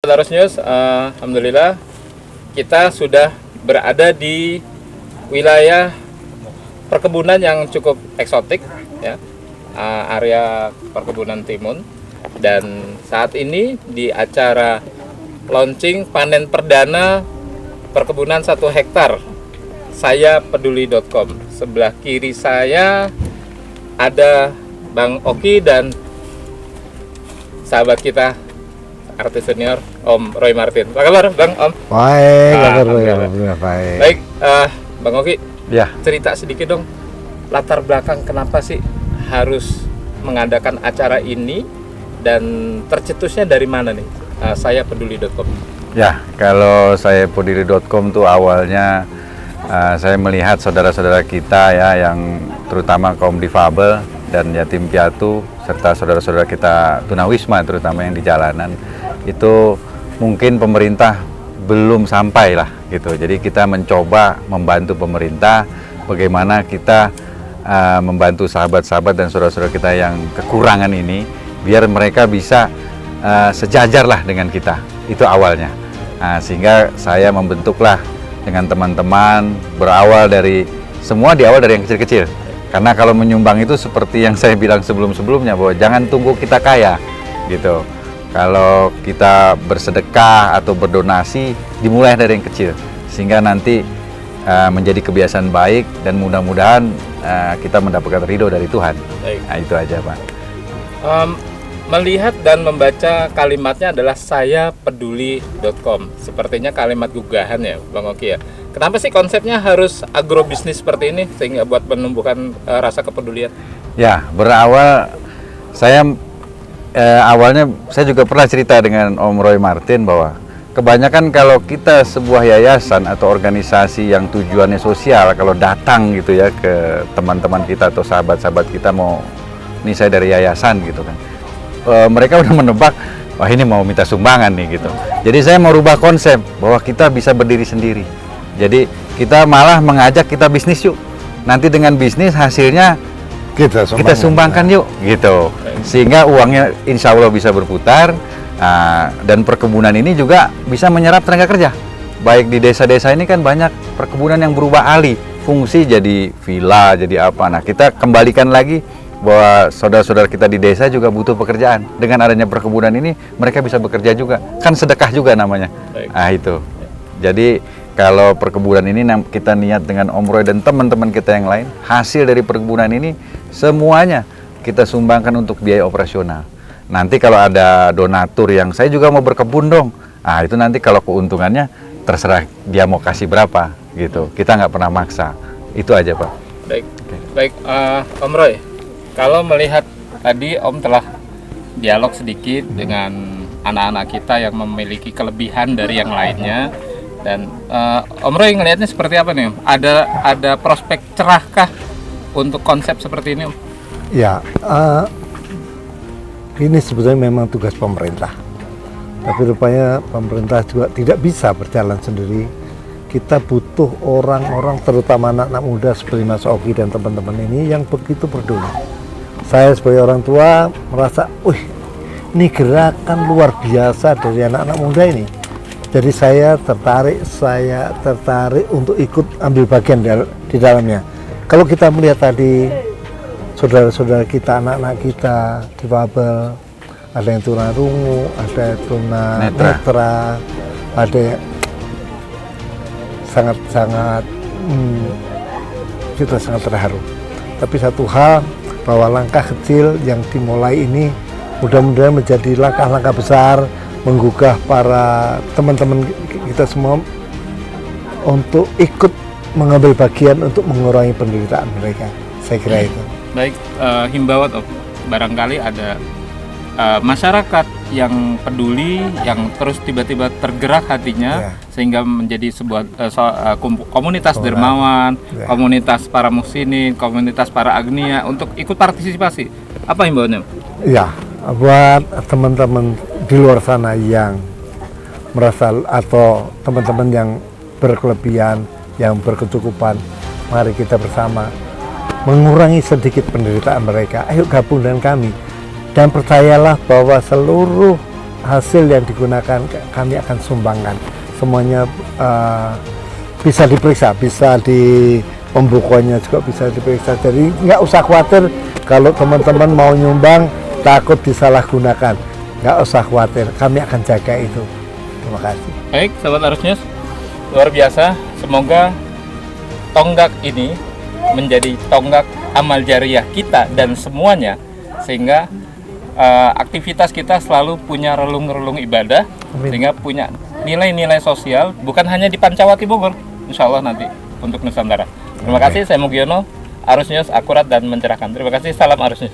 Larus News, alhamdulillah kita sudah berada di wilayah perkebunan yang cukup eksotik, ya, area perkebunan timun. Dan saat ini di acara launching panen perdana perkebunan 1 hektar saya peduli.com. Sebelah kiri saya ada Bang Oki dan sahabat kita artis senior Om Roy Martin. Apa kabar Bang Om? Baik, kabar baik. Baik, Bang Oki, Ya, cerita sedikit dong latar belakang kenapa sih harus mengadakan acara ini dan tercetusnya dari mana nih? Saya peduli.com. ya, kalau saya peduli.com tuh awalnya saya melihat saudara-saudara kita ya, yang terutama kaum difabel dan yatim piatu serta saudara-saudara kita tunawisma terutama yang di jalanan itu mungkin pemerintah belum sampai lah gitu. Jadi kita mencoba membantu pemerintah bagaimana kita membantu sahabat-sahabat dan saudara-saudara kita yang kekurangan ini biar mereka bisa sejajar lah dengan kita. Itu awalnya. Sehingga saya membentuklah dengan teman-teman berawal dari semua diawal dari yang kecil-kecil. Karena kalau menyumbang itu seperti yang saya bilang sebelum-sebelumnya bahwa jangan tunggu kita kaya gitu. Kalau kita bersedekah atau berdonasi dimulai dari yang kecil sehingga nanti menjadi kebiasaan baik dan mudah-mudahan kita mendapatkan ridho dari Tuhan. Baik. Nah, itu aja Pak. Melihat dan membaca kalimatnya adalah saya peduli.com. Sepertinya kalimat gugahan ya Bang Oki ya. Kenapa sih konsepnya harus agrobisnis seperti ini sehingga buat menumbuhkan rasa kepedulian? Ya, Berawal saya awalnya saya juga pernah cerita dengan Om Roy Martin bahwa kebanyakan kalau kita sebuah yayasan atau organisasi yang tujuannya sosial, kalau datang gitu ya ke teman-teman kita atau sahabat-sahabat kita mau, ini saya dari yayasan gitu kan, mereka udah menebak, wah ini mau minta sumbangan nih gitu. Jadi saya mau rubah konsep bahwa kita bisa berdiri sendiri. Jadi kita malah mengajak kita bisnis yuk. Nanti dengan bisnis hasilnya kita sumbangkan yuk gitu. Sehingga uangnya insya Allah bisa berputar. Dan perkebunan ini juga bisa menyerap tenaga kerja. Baik di desa-desa ini kan banyak perkebunan yang berubah alih, fungsi jadi villa, jadi apa. Nah, kita kembalikan lagi bahwa saudara-saudara kita di desa juga butuh pekerjaan. Dengan adanya perkebunan ini, mereka bisa bekerja juga. Kan sedekah juga namanya. Baik. Itu. Jadi kalau perkebunan ini kita niat dengan Om Roy dan teman-teman kita yang lain, hasil dari perkebunan ini semuanya kita sumbangkan untuk biaya operasional. Nanti kalau ada donatur yang saya juga mau berkebun dong, itu nanti kalau keuntungannya terserah dia mau kasih berapa gitu. Kita nggak pernah maksa. Itu aja Pak. Baik, baik Om Roy. Kalau melihat tadi Om telah dialog sedikit dengan anak-anak kita yang memiliki kelebihan dari yang lainnya, dan Om Roy ngelihatnya seperti apa nih Om? Ada prospek cerahkah untuk konsep seperti ini Om? Ya, ini sebetulnya memang tugas pemerintah. Tapi rupanya pemerintah juga tidak bisa berjalan sendiri. Kita butuh orang-orang, terutama anak-anak muda seperti Mas Oki dan teman-teman ini yang begitu peduli. Saya sebagai orang tua merasa, ini gerakan luar biasa dari anak-anak muda ini. Jadi saya tertarik untuk ikut ambil bagian di dalamnya. Kalau kita melihat tadi saudara-saudara kita, anak-anak kita difabel, ada yang tunarungu, ada yang tunanetra, ada yang sangat kita sangat terharu. Tapi satu hal, bahwa langkah kecil yang dimulai ini mudah-mudahan menjadi langkah-langkah besar, menggugah para teman-teman kita semua untuk ikut mengambil bagian untuk mengurangi penderitaan mereka. Saya kira itu. Baik, himbauan Om, barangkali ada masyarakat yang peduli, yang terus tiba-tiba tergerak hatinya, sehingga menjadi sebuah komunitas dermawan, komunitas para muhsinin, komunitas para agnia untuk ikut partisipasi. Apa himbauannya? Ya, buat teman-teman di luar sana yang merasa atau teman-teman yang berkelebihan, yang berkecukupan, mari kita bersama mengurangi sedikit penderitaan mereka. Ayo gabung dengan kami dan percayalah bahwa seluruh hasil yang digunakan kami akan sumbangkan. Semuanya bisa diperiksa, bisa di pembukuannya juga bisa diperiksa. Jadi nggak usah khawatir kalau teman-teman mau nyumbang takut disalahgunakan. Nggak usah khawatir, kami akan jaga itu. Terima kasih. Baik, sahabat Arus News, luar biasa. Semoga tonggak ini menjadi tonggak amal jariah kita dan semuanya, sehingga aktivitas kita selalu punya relung-relung ibadah, Amin. sehingga punya nilai-nilai sosial, bukan hanya di Pancawati Bogor, insya Allah nanti untuk Nusantara. Terima kasih, saya Mugiono. Arus News akurat dan mencerahkan. Terima kasih, salam Arus News.